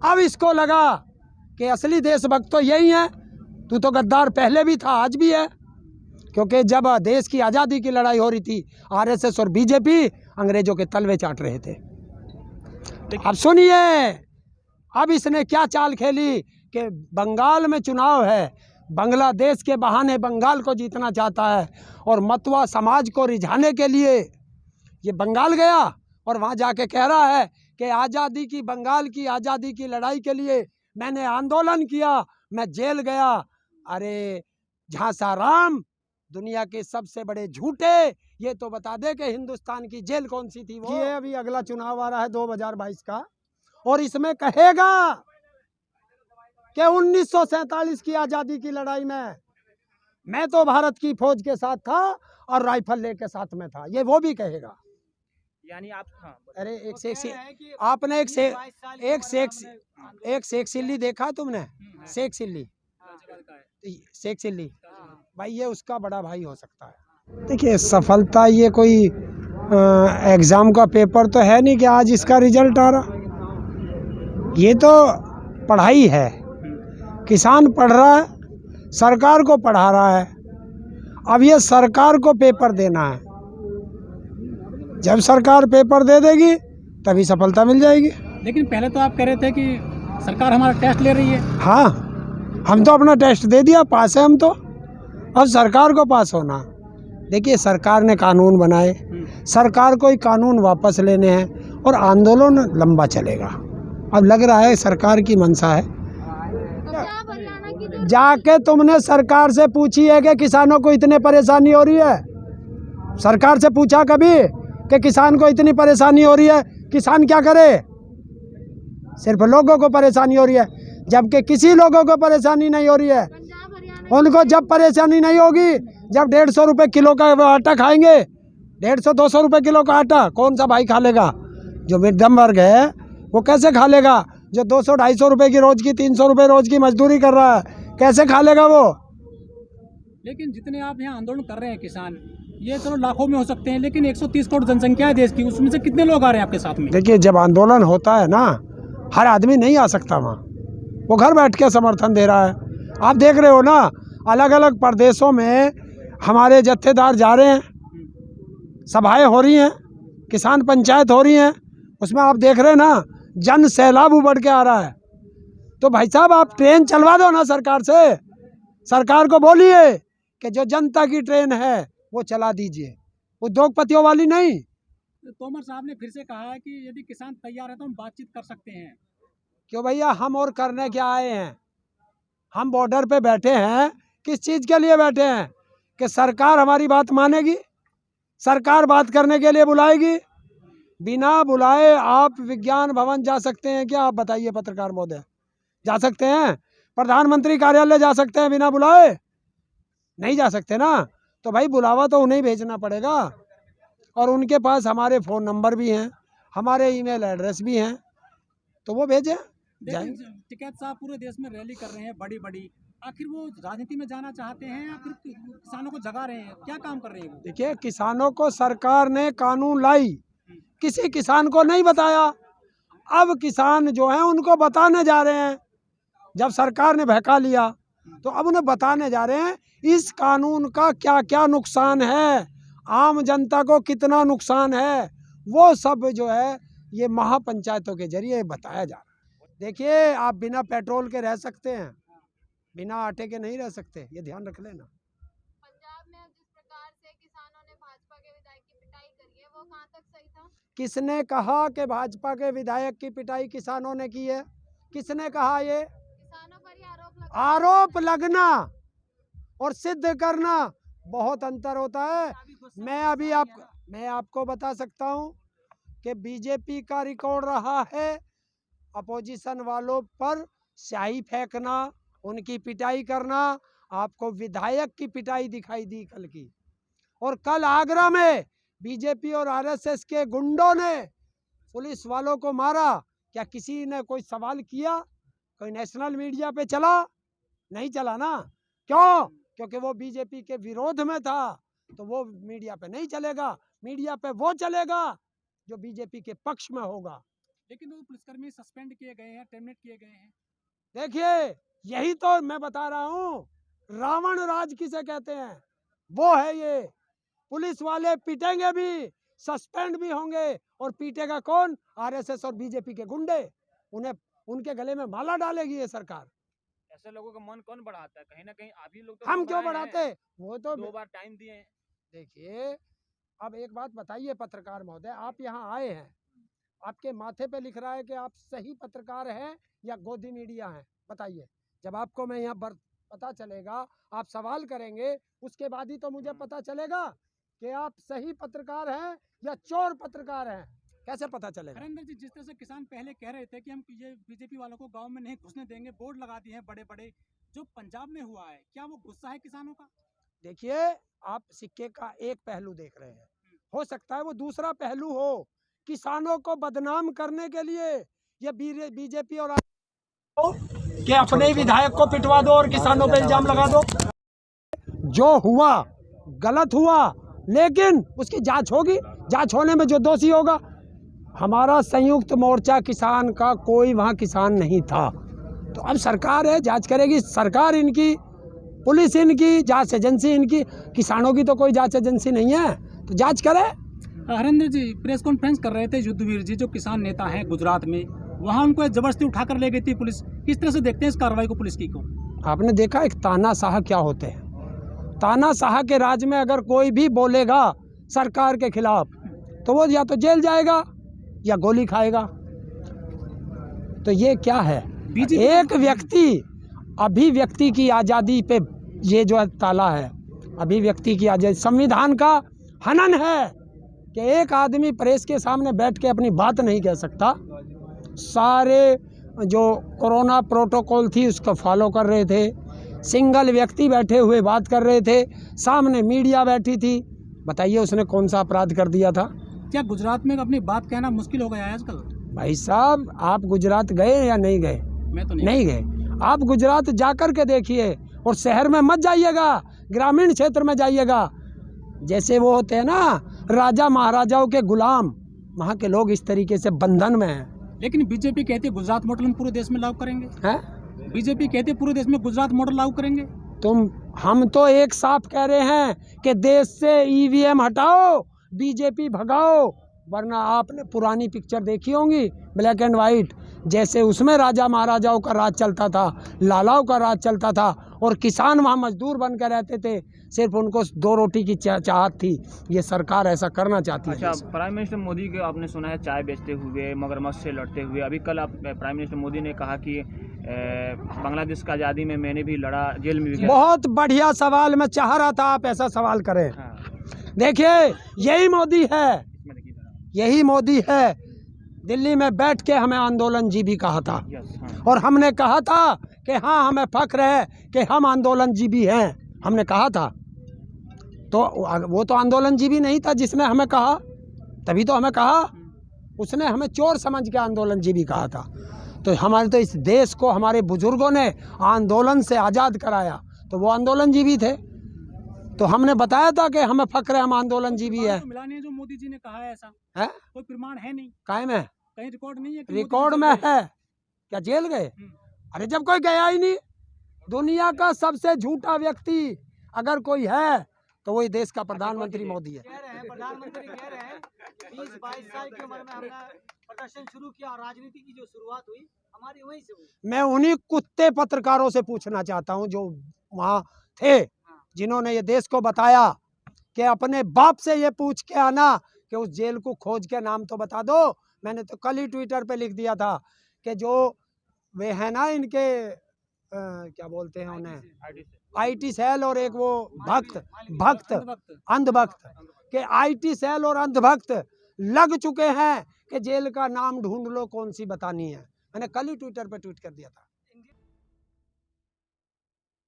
अब इसको लगा कि असली देशभक्त तो यही है। तू तो गद्दार पहले भी था, आज भी है, क्योंकि जब देश की आज़ादी की लड़ाई हो रही थी आरएसएस और बीजेपी अंग्रेजों के तलवे चाट रहे थे। अब सुनिए, अब इसने क्या चाल खेली कि बंगाल में चुनाव है, बांग्लादेश के बहाने बंगाल को जीतना चाहता है और मतवा समाज को रिझाने के लिए ये बंगाल गया और वहाँ जाके कह रहा है कि आज़ादी की, बंगाल की आज़ादी की लड़ाई के लिए मैंने आंदोलन किया, मैं जेल गया। अरे झांसा राम, दुनिया के सबसे बड़े झूठे, ये तो बता दे कि हिंदुस्तान की जेल कौन सी थी वो। ये अभी अगला चुनाव आ रहा है 2022 का, और इसमें कहेगा कि 1947 की आज़ादी की लड़ाई में मैं तो भारत की फौज के साथ था और राइफल लेके साथ में था, ये वो भी कहेगा। यानी आप, हाँ, अरे आपने एक शेख चिल्ली देखा तुमने? शेख चिल्ली, शेख चिल्ली भाई, ये उसका बड़ा भाई हो सकता है। देखिए, सफलता ये कोई एग्ज़ाम का पेपर तो है नहीं कि आज इसका रिजल्ट आ रहा। ये तो पढ़ाई है, किसान पढ़ रहा है, सरकार को पढ़ा रहा है। अब ये सरकार को पेपर देना है, जब सरकार पेपर दे देगी तभी सफलता मिल जाएगी। लेकिन पहले तो आप कह रहे थे कि सरकार हमारा टेस्ट ले रही है। हाँ, हम तो अपना टेस्ट दे दिया, पास है हम तो। अब सरकार को पास होना। देखिए, सरकार ने कानून बनाए, सरकार को ही कानून वापस लेने हैं और आंदोलन लंबा चलेगा। अब लग रहा है सरकार की मंशा है। जाके तुमने सरकार से पूछी है कि किसानों को इतने परेशानी हो रही है? सरकार से पूछा कभी कि किसान को इतनी परेशानी हो रही है? किसान क्या करे? सिर्फ लोगों को परेशानी हो रही है, जबकि किसी लोगों को परेशानी नहीं हो रही है। उनको जब परेशानी नहीं होगी, जब 150 रुपये किलो का आटा खाएंगे, 150-200 रुपये किलो का आटा कौन सा भाई खा लेगा? जो मध्यम वर्ग है वो कैसे खा लेगा? जो 200-250 रुपये की रोज की, 300 रुपये रोज की मजदूरी कर रहा है, कैसे खा लेगा वो? लेकिन जितने आप यहाँ आंदोलन कर रहे हैं किसान, ये चलो लाखों में हो सकते हैं, लेकिन 130 करोड़ जनसंख्या है देश की, उसमें से कितने लोग आ रहे हैं आपके साथ में? देखिए, जब आंदोलन होता है ना, हर आदमी नहीं आ सकता वहाँ, वो घर बैठ के समर्थन दे रहा है। आप देख रहे हो ना, अलग अलग प्रदेशों में हमारे जत्थेदार जा रहे हैं, सभाएं हो रही हैं, किसान पंचायत हो रही हैं, उसमें आप देख रहे हैं ना, जन सैलाब उमड़ के आ रहा है। तो भाई साहब, आप ट्रेन चलवा दो ना सरकार से, सरकार को बोलिए कि जो जनता की ट्रेन है वो चला दीजिए, उद्योगपतियों वाली नहीं। तोमर साहब ने फिर से कहा है कि यदि किसान तैयार है तो हम बातचीत कर सकते हैं। क्यों भैया, हम और करने क्या आए हैं? हम बॉर्डर पे बैठे हैं, किस चीज़ के लिए बैठे हैं? कि सरकार हमारी बात मानेगी, सरकार बात करने के लिए बुलाएगी। बिना बुलाए आप विज्ञान भवन जा सकते हैं क्या? आप बताइए पत्रकार महोदय, जा सकते हैं? प्रधानमंत्री कार्यालय जा सकते हैं बिना बुलाए? नहीं जा सकते ना। तो भाई, बुलावा तो उन्हें भेजना पड़ेगा, और उनके पास हमारे फ़ोन नंबर भी हैं, हमारे ईमेल एड्रेस भी हैं, तो वो भेजें। टिकैत साहब पूरे देश में रैली कर रहे हैं बड़ी बड़ी, आखिर वो राजनीति में जाना चाहते हैं या फिर किसानों को जगा रहे हैं? क्या काम कर रहे हैं वो? देखिए, किसानों को सरकार ने कानून लाई, किसी किसान को नहीं बताया। अब किसान जो हैं उनको बताने जा रहे हैं। जब सरकार ने बहका लिया तो अब उन्हें बताने जा रहे हैं इस कानून का क्या क्या नुकसान है, आम जनता को कितना नुकसान है, वो सब जो है ये महापंचायतों के जरिए बताया जा रहा है। देखिए, आप बिना पेट्रोल के रह सकते हैं, बिना आटे के नहीं रह सकते, ये ध्यान रख लेना। पंजाब में जिस प्रकार से किसानों ने भाजपा के विधायक की पिटाई करी है, वो कहां तक सही था? किसने कहा कि भाजपा के विधायक की पिटाई किसानों ने की है? किसने कहा? ये किसानों पर ही आरोप लगना और सिद्ध करना बहुत अंतर होता है। मैं आपको बता सकता हूं कि बीजेपी का रिकॉर्ड रहा है अपोजिशन वालों पर स्याही फेंकना, उनकी पिटाई करना। आपको विधायक की पिटाई दिखाई दी कल की, और कल आगरा में बीजेपी और आरएसएस के गुंडों ने पुलिस वालों को मारा। क्या किसी ने कोई सवाल किया? कोई नेशनल मीडिया पे चला? नहीं चला ना। क्यों? क्योंकि वो बीजेपी के विरोध में था, तो वो मीडिया पे नहीं चलेगा। मीडिया पे वो चलेगा जो बीजेपी के पक्ष में होगा। लेकिन वो पुलिसकर्मी सस्पेंड किए गए हैं, टर्मिनेट किए गए हैं। देखिए यही तो मैं बता रहा हूँ, रावण राज किसे कहते हैं वो है ये। पुलिस वाले पीटेंगे भी, सस्पेंड भी होंगे, और पीटेगा कौन? आरएसएस और बीजेपी के गुंडे। उन्हें उनके गले में माला डालेगी ये सरकार। ऐसे लोगों का मन कौन बढ़ाता है? कहीं ना कहीं आप ही लोग तो हम क्यों बढ़ाए हैं। बढ़ाते? वो तो 2 बार टाइम दिए हैं। देखिए, अब एक बात बताइए पत्रकार महोदय, आप यहाँ आए हैं, आपके माथे पे लिख रहा है कि आप सही पत्रकार हैं या गोदी मीडिया हैं? बताइए। जब आपको मैं यहाँ पता चलेगा, आप सवाल करेंगे, उसके बाद ही तो मुझे पता चलेगा कि आप सही पत्रकार हैं या चोर पत्रकार हैं। कैसे पता चलेगा? हरेंद्र जी, जिस तरह से किसान पहले कह रहे थे कि हम ये बीजेपी वालों को गांव में नहीं घुसने देंगे, बोर्ड लगा दिए हैं बड़े बड़े, जो पंजाब में हुआ है, क्या वो गुस्सा है किसानों का? देखिए, आप सिक्के का एक पहलू देख रहे हैं, हो सकता है वो दूसरा पहलू हो। किसानों को बदनाम करने के लिए ये बीजेपी और कि अपने ही विधायक को पिटवा दो और किसानों पे इल्जाम लगा दो। जो हुआ गलत हुआ, लेकिन उसकी जांच होगी, जांच होने में जो दोषी होगा। हमारा संयुक्त मोर्चा किसान का कोई वहाँ किसान नहीं था, तो अब सरकार है, जांच करेगी सरकार, इनकी पुलिस इनकी, जांच एजेंसी इनकी। किसानों की तो कोई जांच एजेंसी नहीं है, तो जांच करे। हरेंद्र जी प्रेस कॉन्फ्रेंस कर रहे थे युद्धवीर जी, जो किसान नेता हैं गुजरात में, वहाँ उनको जबरदस्ती उठाकर ले गई थी पुलिस। किस तरह से देखते हैं इस कार्रवाई को पुलिस की को? आपने देखा एक तानाशाह क्या होते हैं? तानाशाह के राज में अगर कोई भी बोलेगा सरकार के खिलाफ, तो वो या तो जेल जाएगा या गोली खाएगा। तो ये क्या है? एक व्यक्ति, अभिव्यक्ति की आज़ादी पे ये जो ताला है, अभिव्यक्ति की आज़ादी, संविधान का हनन है कि एक आदमी प्रेस के सामने बैठ के अपनी बात नहीं कह सकता। सारे जो कोरोना प्रोटोकॉल थी उसको फॉलो कर रहे थे, सिंगल व्यक्ति बैठे हुए बात कर रहे थे, सामने मीडिया बैठी थी। बताइए उसने कौन सा अपराध कर दिया था? क्या गुजरात में अपनी बात कहना मुश्किल हो गया है आजकल? भाई साहब, आप गुजरात गए या नहीं गए? मैं तो नहीं गए। आप गुजरात जाकर के देखिए, और शहर में मत जाइएगा, ग्रामीण क्षेत्र में जाइएगा। जैसे वो होते हैं ना राजा महाराजाओं के गुलाम, वहाँ के लोग इस तरीके से बंधन में हैं। लेकिन बीजेपी कहती है गुजरात मॉडल हम पूरे देश में लागू करेंगे। हैं? बीजेपी कहती है पूरे देश में गुजरात मॉडल लागू करेंगे। हम तो एक साफ कह रहे हैं कि देश से ईवीएम हटाओ, बीजेपी भगाओ, वरना आपने पुरानी पिक्चर देखी होंगी, ब्लैक एंड वाइट, जैसे उसमें राजा महाराजाओं का राज चलता था, लालाओं का राज चलता था, और किसान वहाँ मजदूर बन कर रहते थे, सिर्फ उनको 2 रोटी की चाहत थी। ये सरकार ऐसा करना चाहती है। अच्छा, प्राइम मिनिस्टर मोदी के आपने सुना है चाय बेचते हुए, मगरमच्छ से लड़ते हुए। अभी कल आप प्राइम मिनिस्टर मोदी ने कहा कि बांग्लादेश का आज़ादी में मैंने भी लड़ा, जेल में भी गया। बहुत बढ़िया सवाल, मैं चाह रहा था आप ऐसा सवाल करें। हाँ। देखिए, यही मोदी है, इसमें देखिए जरा। यही मोदी है। दिल्ली में बैठ के हमें आंदोलन जीवी कहा था, यस, हाँ। और हमने कहा था कि हाँ, हमें फख्र है कि हम आंदोलन जीवी हैं, हमने कहा था। तो वो तो आंदोलन जीवी नहीं था जिसने हमें कहा, तभी तो हमें कहा। उसने हमें चोर समझ के आंदोलन जीवी कहा था। तो हमारे तो इस देश को हमारे बुजुर्गों ने आंदोलन से आज़ाद कराया, तो वो आंदोलन जीवी थे। तो हमने बताया था कि हमें फख्र है, हम आंदोलन जीवी है। तो मिला नहीं जो मोदी जी ने कहा है, ऐसा है? कोई प्रमाण है नहीं, कायम है, कहीं रिकॉर्ड नहीं है कि रिकॉर्ड मोदी में जी है। क्या जेल गए? अरे जब कोई गया ही नहीं। दुनिया का सबसे झूठा व्यक्ति अगर कोई है तो वही देश का प्रधानमंत्री मोदी है। कह रहे हैं, प्रधानमंत्री कह रहे हैं 20-22 साल की उम्र में हमने प्रदर्शन शुरू किया, राजनीति की जो शुरुआत हुई हमारी वहीं से हुई। मैं उन्हीं कुत्ते पत्रकारों से पूछना चाहता हूं जो वहाँ थे, जिन्होंने ये देश को बताया कि अपने बाप से ये पूछ के आना कि उस जेल को खोज के नाम तो बता दो। मैंने तो कल ही ट्विटर पे लिख दिया था कि जो वे है ना, इनके क्या बोलते हैं उन्हें, आईटी सेल, और एक वो अंधभक्त के आईटी सेल और अंधभक्त लग चुके हैं कि जेल का नाम ढूंढ लो कौन सी बतानी है। मैंने कल ही ट्विटर पे ट्वीट कर दिया था।